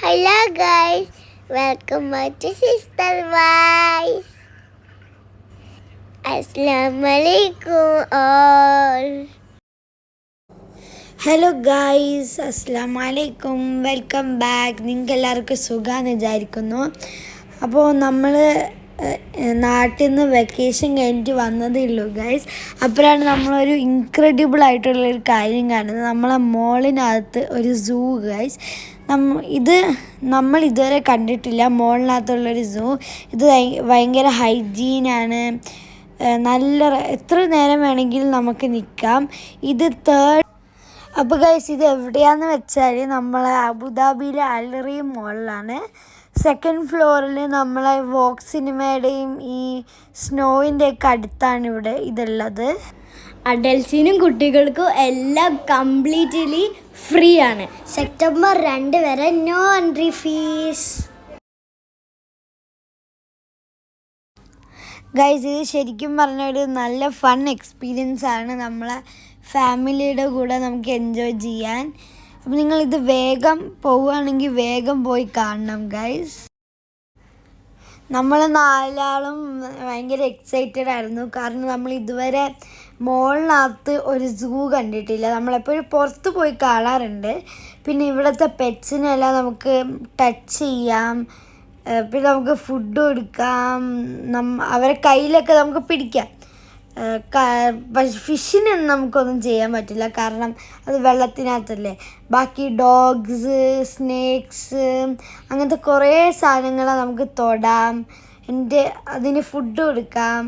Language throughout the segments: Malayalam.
Hello guys, welcome back to Sister Wise. Assalamualaikum all. Hello guys, അസ്സലാമു അലൈക്കും. Welcome back. നിങ്ങൾക്ക് എല്ലാവർക്കും സുഖമാണെന്ന് വിചാരിക്കുന്നു. അപ്പോൾ നമ്മൾ നാട്ടിൽ നിന്ന് വെക്കേഷൻ കഴിഞ്ഞിട്ട് വന്നതേ ഉള്ളൂ ഗായ്സ്. അപ്പോഴാണ് നമ്മളൊരു ഇൻക്രെഡിബിൾ ആയിട്ടുള്ളൊരു കാര്യം കാണുന്നത്. നമ്മളെ മോളിനകത്ത് ഒരു സൂ ഗായ്സ്. നമ്മൾ ഇതുവരെ കണ്ടിട്ടില്ല മോളിനകത്തുള്ളൊരു സൂ. ഇത് ഭയങ്കര ഹൈജീനാണ്. നല്ല എത്ര നേരം വേണമെങ്കിലും നമുക്ക് നിൽക്കാം. ഇത് അപ്പോൾ ഗൈസ്, ഇത് എവിടെയാണെന്ന് വെച്ചാൽ നമ്മളെ അബുദാബിയിലെ അൽറിയ മോളിലാണ്. സെക്കൻഡ് ഫ്ലോറിൽ നമ്മളെ വോക്ക് സിനിമയുടെയും ഈ സ്നോയിൻ്റെ ഒക്കെ അടുത്താണ് ഇവിടെ ഇതുള്ളത്. അഡൽസിനും കുട്ടികൾക്കും എല്ലാം കംപ്ലീറ്റ്ലി ഫ്രീ ആണ്. സെപ്റ്റംബർ 2 വരെ നോ എൻട്രി ഫീസ്. ഗൈസ്, ഇത് ശരിക്കും പറഞ്ഞ ഒരു നല്ല ഫൺ എക്സ്പീരിയൻസ് ആണ്. നമ്മളെ ഫാമിലിയുടെ കൂടെ നമുക്ക് എൻജോയ് ചെയ്യാൻ. അപ്പോൾ നിങ്ങളിത് വേഗം പോവുകയാണെങ്കിൽ വേഗം പോയി കാണണം ഗൈസ്. നമ്മൾ നാലാളും ഭയങ്കര എക്സൈറ്റഡ് ആയിരുന്നു. കാരണം നമ്മൾ ഇതുവരെ മോളിനകത്ത് ഒരു സൂ കണ്ടിട്ടില്ല. നമ്മളെപ്പോഴും പുറത്ത് പോയി കാണാറുണ്ട്. പിന്നെ ഇവിടുത്തെ പെറ്റ്സിനെല്ലാം നമുക്ക് ടച്ച് ചെയ്യാം. പിന്നെ നമുക്ക് ഫുഡ് കൊടുക്കാം. അവരെ കയ്യിലൊക്കെ നമുക്ക് പിടിക്കാം. പക്ഷെ ഫിഷിനൊന്നും നമുക്കൊന്നും ചെയ്യാൻ പറ്റില്ല, കാരണം അത് വെള്ളത്തിനകത്തല്ലേ. ബാക്കി ഡോഗ്സ്, സ്നേക്സ്, അങ്ങനത്തെ കുറേ സാധനങ്ങൾ നമുക്ക് തൊടാം. അതിന് ഫുഡ് കൊടുക്കാം.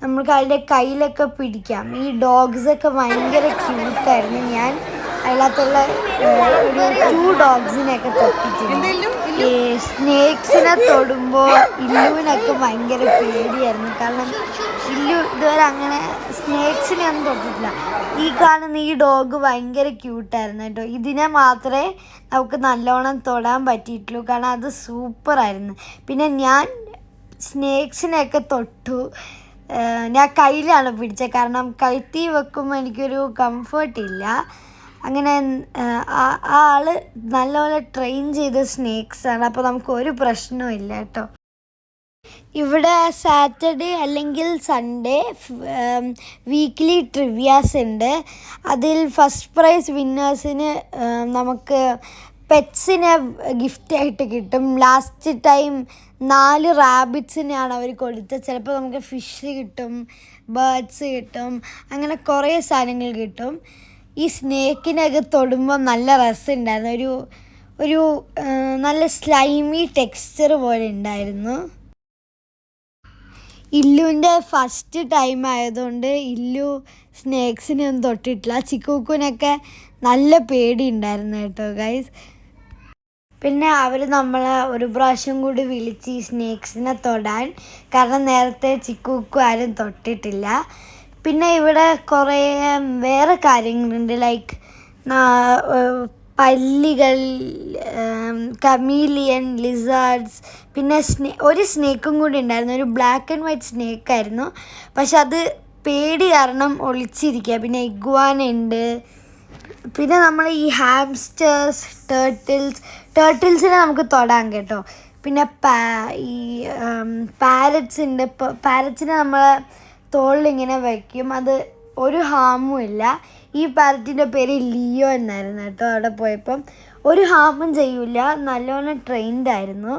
നമുക്ക് അതിൻ്റെ കയ്യിലൊക്കെ പിടിക്കാം. ഈ ഡോഗ്സൊക്കെ ഭയങ്കര ക്യൂട്ടായിരുന്നു. ഞാൻ അതിനകത്തുള്ള ഒരു 2 ഡോഗ്സിനെയൊക്കെ തൊട്ടിട്ടുണ്ട്. ഈ സ്നേക്സിനെ തൊടുമ്പോൾ ഇല്ലുവിനൊക്കെ ഭയങ്കര പേടിയായിരുന്നു. കാരണം ഇല്ലു ഇതുവരെ അങ്ങനെ സ്നേക്സിനെ ഒന്നും തൊട്ടിട്ടില്ല. ഈ കാണുന്ന ഈ ഡോഗ് ഭയങ്കര ക്യൂട്ടായിരുന്നു കേട്ടോ. ഇതിനെ മാത്രമേ നമുക്ക് നല്ലോണം തൊടാൻ പറ്റിയിട്ടുള്ളൂ, കാരണം അത് സൂപ്പറായിരുന്നു. പിന്നെ ഞാൻ സ്നേക്സിനെയൊക്കെ തൊട്ടു. ഞാൻ കയ്യിലാണ് പിടിച്ചത്, കാരണം കഴുത്തി വെക്കുമ്പോൾ എനിക്കൊരു കംഫർട്ടില്ല. അങ്ങനെ ആൾ നല്ലപോലെ ട്രെയിൻ ചെയ്ത സ്നേക്സാണ്. അപ്പോൾ നമുക്ക് ഒരു പ്രശ്നവും ഇല്ല കേട്ടോ. ഇവിടെ സാറ്റർഡേ അല്ലെങ്കിൽ സൺഡേ വീക്ക്ലി ട്രിവ്യാസ് ഉണ്ട്. അതിൽ ഫസ്റ്റ് പ്രൈസ് വിന്നേഴ്സിന് നമുക്ക് പെറ്റ്സിനെ ഗിഫ്റ്റായിട്ട് കിട്ടും. ലാസ്റ്റ് ടൈം 4 റാബിറ്റ്സിനെയാണ് അവർ കൊടുത്തത്. ചിലപ്പോൾ നമുക്ക് ഫിഷ് കിട്ടും, ബേർഡ്സ് കിട്ടും, അങ്ങനെ കുറേ സാധനങ്ങൾ കിട്ടും. ഈ സ്നേക്കിനൊക്കെ തൊടുമ്പോൾ നല്ല രസമുണ്ടായിരുന്നു. ഒരു നല്ല സ്ലൈമി ടെക്സ്ചർ പോലെ ഉണ്ടായിരുന്നു. ഇല്ലുവിൻ്റെ ഫസ്റ്റ് ടൈം ആയതുകൊണ്ട് ഇല്ലു സ്നേക്സിനൊന്നും തൊട്ടിട്ടില്ല. ചിക്കൂക്കുനൊക്കെ നല്ല പേടി ഉണ്ടായിരുന്നു കേട്ടോ ഗൈസ്. പിന്നെ അവർ നമ്മളെ ഒരു പ്രാവശ്യം കൂടി വിളിച്ച് ഈ സ്നേക്സിനെ തൊടാൻ, കാരണം നേരത്തെ ചിക്കൂക്കു ആരും തൊട്ടിട്ടില്ല. പിന്നെ ഇവിടെ കുറേ വേറെ കാര്യങ്ങളുണ്ട്. ലൈക്ക് പല്ലികൾ, കമീലിയൻ, ലിസാർഡ്സ്, പിന്നെ ഒരു സ്നേക്കും കൂടി ഉണ്ടായിരുന്നു. ഒരു ബ്ലാക്ക് ആൻഡ് വൈറ്റ് സ്നേക്കായിരുന്നു, പക്ഷെ അത് പേടി കാരണം ഒളിച്ചിരിക്കുക. പിന്നെ ഇഗ്വാന ഉണ്ട്. പിന്നെ നമ്മൾ ഈ ഹാംസ്റ്റേഴ്സ്, ടേർട്ടിൽസിനെ നമുക്ക് തൊടാൻ കേട്ടോ. പിന്നെ ഈ പാരറ്റ്സ് ഉണ്ട്. പാരറ്റ്സിനെ നമ്മളെ തോളിലിങ്ങനെ വയ്ക്കും. അത് ഒരു ഹാമും ഇല്ല. ഈ പാരറ്റിൻ്റെ പേര് ലിയോ എന്നായിരുന്നു കേട്ടോ. അവിടെ പോയപ്പം ഒരു ഹാമും ചെയ്യൂല. നല്ലോണം ട്രെയിൻഡ് ആയിരുന്നു.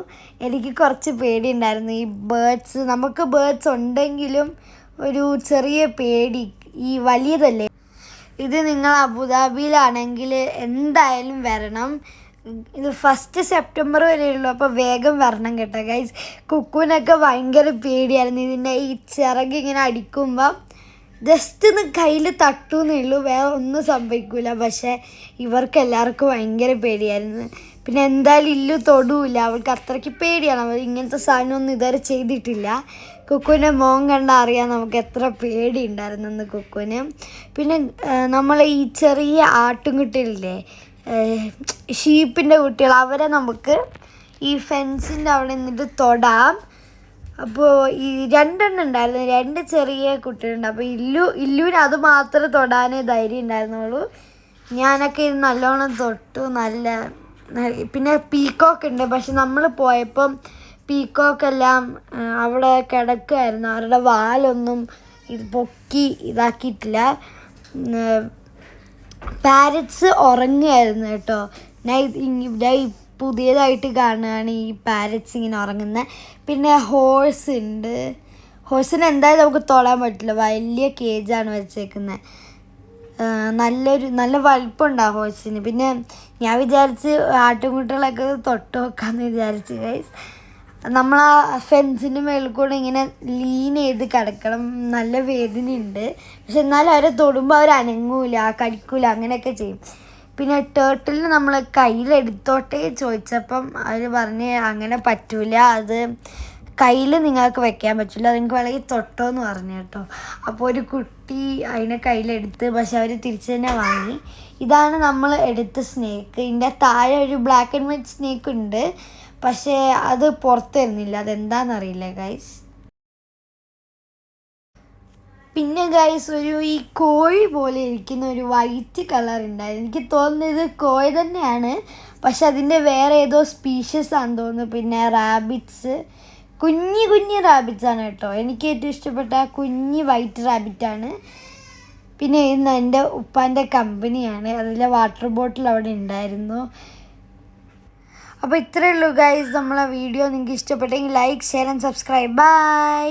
എനിക്ക് കുറച്ച് പേടിയുണ്ടായിരുന്നു ഈ ബേർഡ്സ്. നമുക്ക് ബേർഡ്സ് ഉണ്ടെങ്കിലും ഒരു ചെറിയ പേടി. ഈ വലിയതല്ലേ. ഇത് നിങ്ങൾ അബുദാബിയിലാണെങ്കിൽ എന്തായാലും വരണം. ഇത് 1 സെപ്റ്റംബർ വരെയുള്ളൂ, അപ്പോൾ വേഗം വരണം കേട്ടോ ഗൈസ്. കുക്കുവിനൊക്കെ ഭയങ്കര പേടിയായിരുന്നു. ഇതിൻ്റെ ഈ ചിറകിങ്ങനെ അടിക്കുമ്പം ജസ്റ്റ് ഒന്ന് കയ്യിൽ തട്ടുന്നേ ഉള്ളൂ, വേറെ ഒന്നും സംഭവിക്കില്ല. പക്ഷേ ഇവർക്ക് എല്ലാവർക്കും ഭയങ്കര പേടിയായിരുന്നു. പിന്നെ എന്തായാലും ഇല്ലു തൊടൂല, അവൾക്ക് അത്രയ്ക്ക് പേടിയാണ്. അവൾ ഇങ്ങനത്തെ സാധനമൊന്നും ഇതുവരെ ചെയ്തിട്ടില്ല. കുക്കുവിൻ്റെ മോൻ കണ്ടാൽ അറിയാം നമുക്ക് എത്ര പേടി ഉണ്ടായിരുന്നെന്ന് കുക്കുവിന്. പിന്നെ നമ്മൾ ഈ ചെറിയ ആട്ടുംകുട്ടികളില്ലേ, ഷീപ്പിൻ്റെ കുട്ടികൾ, അവരെ നമുക്ക് ഈ ഫെൻസിൻ്റെ അവിടെ നിന്നിട്ട് തൊടാം. അപ്പോൾ ഈ 2 ഉണ്ടായിരുന്നു, 2 ചെറിയ കുട്ടികളുണ്ട്. അപ്പോൾ ഇല്ലുവിന് അത് മാത്രമേ തൊടാനേ ധൈര്യം ഉണ്ടായിരുന്നുള്ളൂ. ഞാനൊക്കെ ഇത് നല്ലോണം തൊട്ടു. നല്ല പിന്നെ പീക്കോക്ക് ഉണ്ട്. പക്ഷെ നമ്മൾ പോയപ്പം പീക്കോക്കെല്ലാം അവിടെ കിടക്കുമായിരുന്നു. അവരുടെ വാലൊന്നും പൊക്കി ഇതാക്കിയിട്ടില്ല. പാരറ്റ്സ് ഉറങ്ങുമായിരുന്നു കേട്ടോ. ഞാൻ പുതിയതായിട്ട് കാണുകയാണ് ഈ പാരറ്റ്സ് ഇങ്ങനെ ഉറങ്ങുന്നത്. പിന്നെ ഹോഴ്സ് ഉണ്ട്. ഹോഴ്സിന് എന്തായാലും നമുക്ക് തൊടാൻ പറ്റില്ല, വലിയ കേജാണ് വെച്ചേക്കുന്നത്. നല്ല വലിപ്പമുണ്ടാകും ഹോഴ്സിന്. പിന്നെ ഞാൻ വിചാരിച്ച് ആട്ടുംകുട്ടികളൊക്കെ തൊട്ട് നോക്കാമെന്ന് വിചാരിച്ച് ഗൈസ്. നമ്മൾ ആ ഫെൻസിൻ്റെ മേളിൽ കൂടെ ഇങ്ങനെ ലീൻ ചെയ്ത് കിടക്കണം. നല്ല വേദനയുണ്ട്. പക്ഷെ എന്നാലും അവരെ തൊടുമ്പോൾ അവർ അനങ്ങൂല, കടിക്കൂല, അങ്ങനെയൊക്കെ ചെയ്യും. പിന്നെ ടേർട്ടിലിന് നമ്മൾ കയ്യിലെടുത്തോട്ടെ ചോദിച്ചപ്പം അവർ പറഞ്ഞ് അങ്ങനെ പറ്റൂല, അത് കയ്യിൽ നിങ്ങൾക്ക് വെക്കാൻ പറ്റില്ല, അത് നിങ്ങൾക്ക് വേണമെങ്കിൽ തൊട്ടോ എന്ന് പറഞ്ഞു കേട്ടോ. അപ്പോൾ ഒരു കുട്ടി അതിനെ കയ്യിലെടുത്ത്, പക്ഷെ അവർ തിരിച്ച് തന്നെ വാങ്ങി. ഇതാണ് നമ്മൾ എടുത്ത സ്നേക്ക്. ഇതിൻ്റെ താഴെ ഒരു ബ്ലാക്ക് ആൻഡ് വൈറ്റ് സ്നേക്ക് ഉണ്ട്, പക്ഷേ അത് പുറത്ത് വരുന്നില്ല, അതെന്താണെന്നറിയില്ല ഗൈസ്. പിന്നെ ഗൈസ് ഈ കോഴി പോലെ ഇരിക്കുന്ന ഒരു വൈറ്റ് കളർ ഉണ്ടായിരുന്നു. എനിക്ക് തോന്നുന്നത് കോഴി തന്നെയാണ്, പക്ഷെ അതിൻ്റെ വേറെ ഏതോ സ്പീഷ്യസ് ആണെന്ന് തോന്നുന്നു. പിന്നെ റാബിറ്റ്സ്, കുഞ്ഞി റാബിറ്റ്സാണ് കേട്ടോ. എനിക്ക് ഏറ്റവും ഇഷ്ടപ്പെട്ട കുഞ്ഞി വൈറ്റ് റാബിറ്റാണ്. പിന്നെ ഇന്ന് എൻ്റെ ഉപ്പാൻ്റെ കമ്പനിയാണ്, അതിലെ വാട്ടർ ബോട്ടിൽ അവിടെ ഉണ്ടായിരുന്നു. അപ്പോൾ ഇത്രയേ ഉള്ളൂ ഗൈസ് നമ്മളെ വീഡിയോ. നിങ്ങൾക്ക് ഇഷ്ടപ്പെട്ടെങ്കിൽ like, share and subscribe. By.